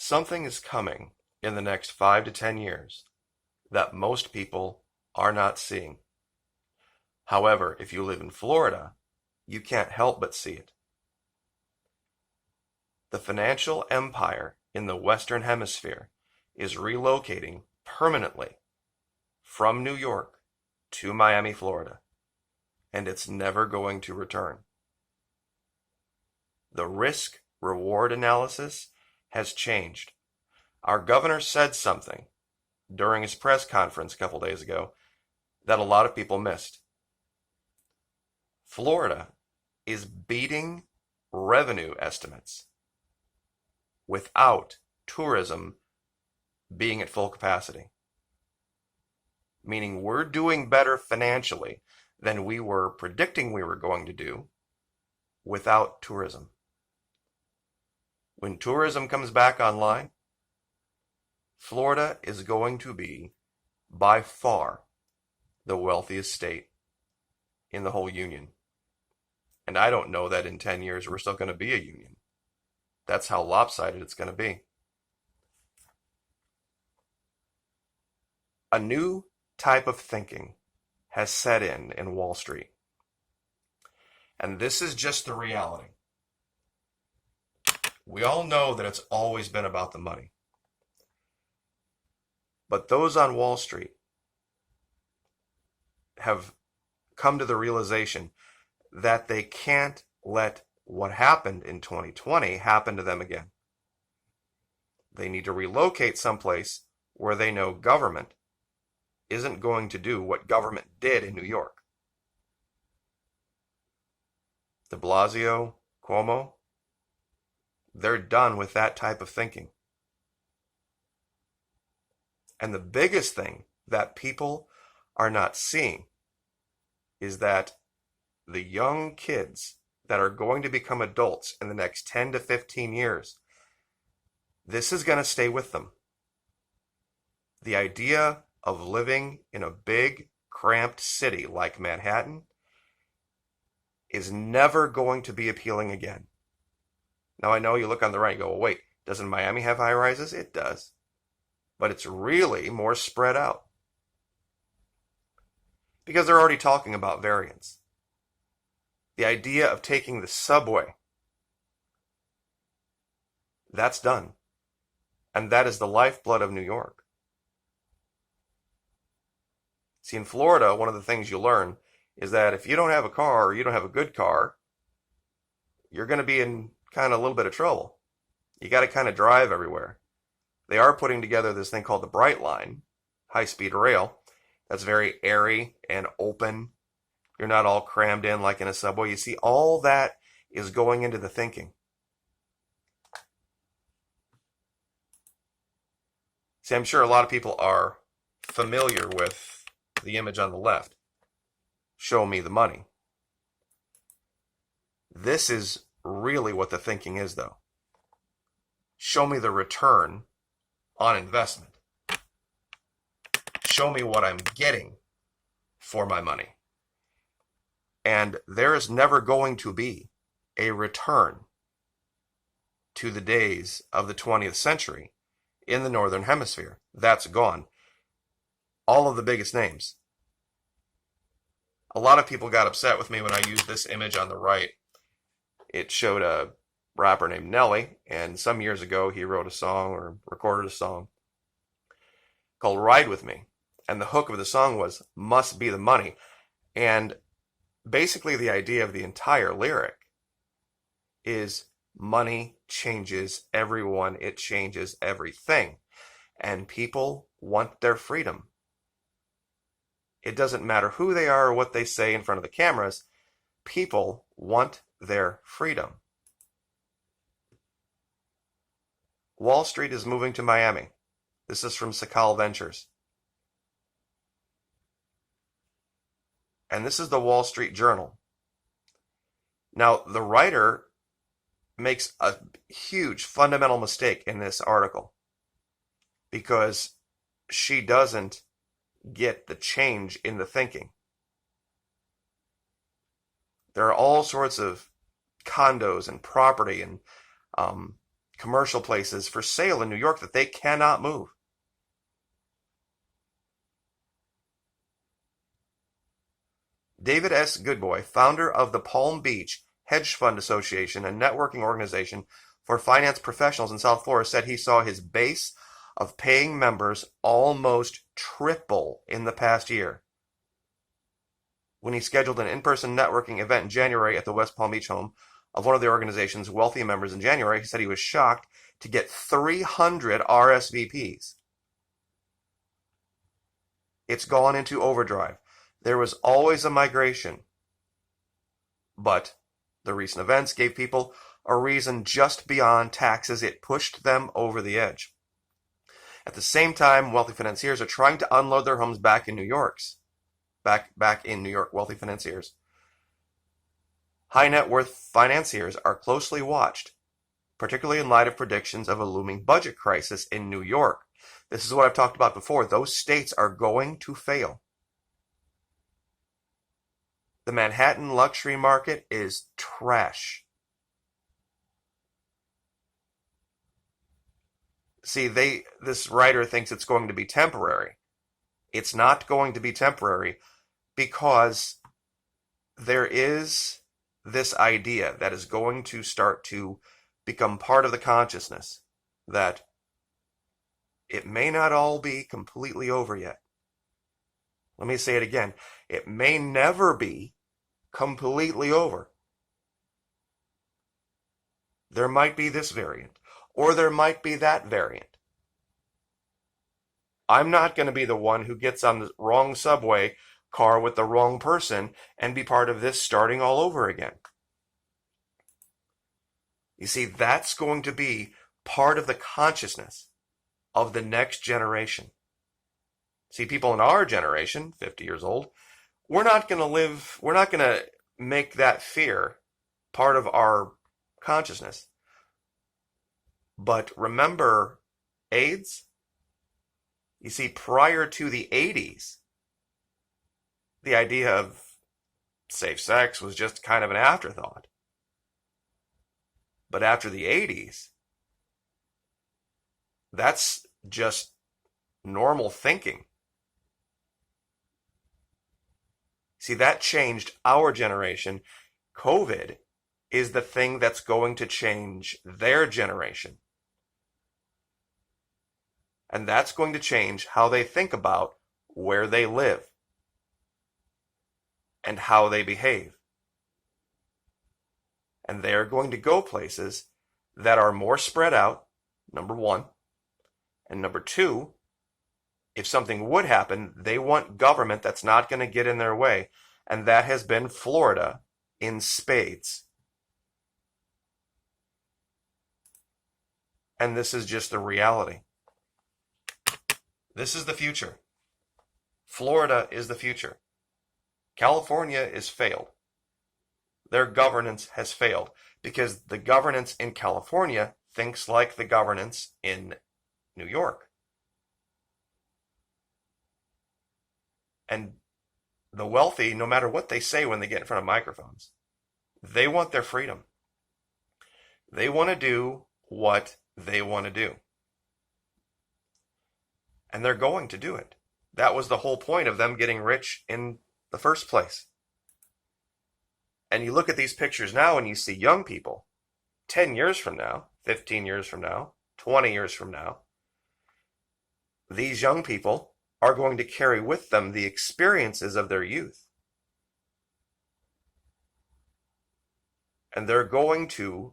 Something is coming in the next 5 to 10 years that most people are not seeing. However, if you live in Florida, you can't help but see it. The financial empire in the Western Hemisphere is relocating permanently from New York to Miami, Florida, and it's never going to return. The risk-reward analysis has changed. Our governor said something during his press conference a couple days ago that a lot of people missed. Florida is beating revenue estimates without tourism being at full capacity. Meaning we're doing better financially than we were predicting we were going to do without tourism. When tourism comes back online, Florida is going to be by far the wealthiest state in the whole union. And I don't know that in 10 years we're still going to be a union. That's how lopsided it's going to be. A new type of thinking has set in Wall Street. And this is just the reality. We all know that it's always been about the money. But those on Wall Street have come to the realization that they can't let what happened in 2020 happen to them again. They need to relocate someplace where they know government isn't going to do what government did in New York. De Blasio, Cuomo, they're done with that type of thinking. And the biggest thing that people are not seeing is that the young kids that are going to become adults in the next 10 to 15 years, this is going to stay with them. The idea of living in a big, cramped city like Manhattan is never going to be appealing again. Now, I know you look on the right and go, well, wait, doesn't Miami have high rises? It does. But it's really more spread out. Because they're already talking about variants. The idea of taking the subway, that's done. And that is the lifeblood of New York. See, in Florida, one of the things you learn is that if you don't have a car or you don't have a good car, you're going to be in kind of a little bit of trouble. You got to kind of drive everywhere. They are putting together this thing called the Bright Line, high-speed rail, that's very airy and open. You're not all crammed in like in a subway. You see, all that is going into the thinking. See, I'm sure a lot of people are familiar with the image on the left. Show me the money. This is really what the thinking is, though. Show me the return on investment. Show me what I'm getting for my money. And there is never going to be a return to the days of the 20th century in the Northern Hemisphere. That's gone. All of the biggest names. A lot of people got upset with me when I used this image on the right. It showed a rapper named Nelly, and some years ago he wrote a song or recorded a song called Ride With Me. And the hook of the song was, must be the money. And basically the idea of the entire lyric is money changes everyone, it changes everything. And people want their freedom. It doesn't matter who they are or what they say in front of the cameras. People want their freedom. Wall Street is moving to Miami. This is from Sakal Ventures. And this is the Wall Street Journal. Now, the writer makes a huge fundamental mistake in this article because she doesn't get the change in the thinking. There are all sorts of condos and property and commercial places for sale in New York that they cannot move. David S. Goodboy, founder of the Palm Beach Hedge Fund Association, a networking organization for finance professionals in South Florida, said he saw his base of paying members almost triple in the past year. When he scheduled an in-person networking event in January at the West Palm Beach home of one of the organization's wealthy members in January, he said he was shocked to get 300 RSVPs. It's gone into overdrive. There was always a migration, but the recent events gave people a reason just beyond taxes. It pushed them over the edge. At the same time, wealthy financiers are trying to unload their homes back in New York's. Back in New York, wealthy financiers. High net worth financiers are closely watched, particularly in light of predictions of a looming budget crisis in New York. This is what I've talked about before. Those states are going to fail. The Manhattan luxury market is trash. See, this writer thinks it's going to be temporary. It's not going to be temporary because there is this idea that is going to start to become part of the consciousness that it may not all be completely over yet. Let me say it again. It may never be completely over. There might be this variant, or there might be that variant. I'm not going to be the one who gets on the wrong subway car with the wrong person and be part of this starting all over again. You see, that's going to be part of the consciousness of the next generation. See, people in our generation, 50 years old, we're not going to make that fear part of our consciousness. But remember AIDS? You see, prior to the 80s, the idea of safe sex was just kind of an afterthought. But after the 80s, that's just normal thinking. See, that changed our generation. COVID is the thing that's going to change their generation. And that's going to change how they think about where they live and how they behave. And they're going to go places that are more spread out, number one. And number two, if something would happen, they want government that's not going to get in their way. And that has been Florida in spades. And this is just the reality. This is the future. Florida is the future. California is failed. Their governance has failed because the governance in California thinks like the governance in New York. And the wealthy, no matter what they say when they get in front of microphones, they want their freedom. They want to do what they want to do. And they're going to do it. That was the whole point of them getting rich in the first place. And you look at these pictures now and you see young people, 10 years from now, 15 years from now, 20 years from now, these young people are going to carry with them the experiences of their youth. And they're going to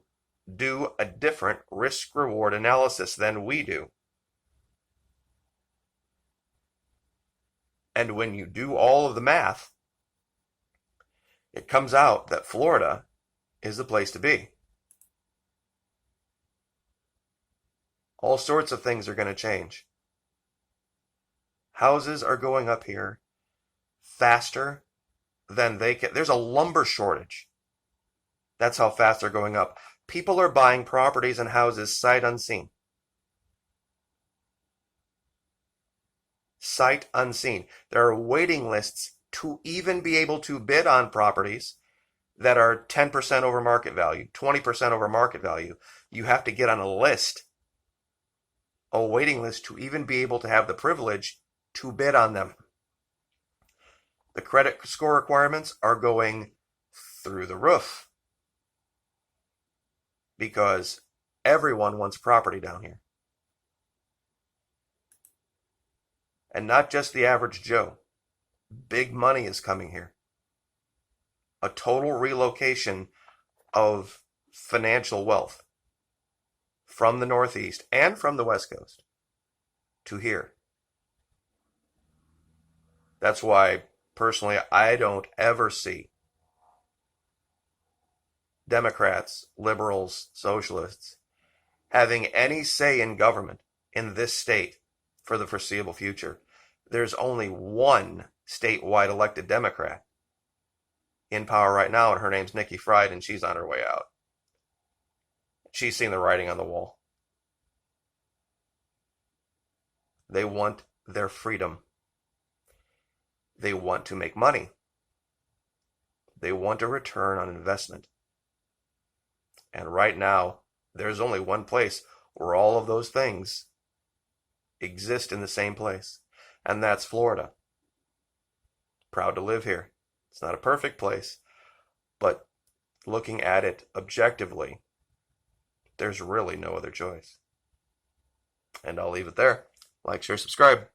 do a different risk-reward analysis than we do. And when you do all of the math, it comes out that Florida is the place to be. All sorts of things are going to change. Houses are going up here faster than they can. There's a lumber shortage. That's how fast they're going up. People are buying properties and houses sight unseen. Sight unseen. There are waiting lists to even be able to bid on properties that are 10% over market value, 20% over market value, You have to get on a list, a waiting list, to even be able to have the privilege to bid on them. The credit score requirements are going through the roof because everyone wants property down here. And not just the average Joe. Big money is coming here. A total relocation of financial wealth from the Northeast and from the West Coast to here. That's why, personally, I don't ever see Democrats, liberals, socialists having any say in government in this state for the foreseeable future. There's only one statewide elected Democrat in power right now, and her name's Nikki Fried, and she's on her way out. She's seen the writing on the wall. They want their freedom. They want to make money. They want a return on investment. And right now, there's only one place where all of those things exist in the same place, and that's Florida. Proud to live here. It's not a perfect place, but looking at it objectively, there's really no other choice. And I'll leave it there. Like, share, subscribe.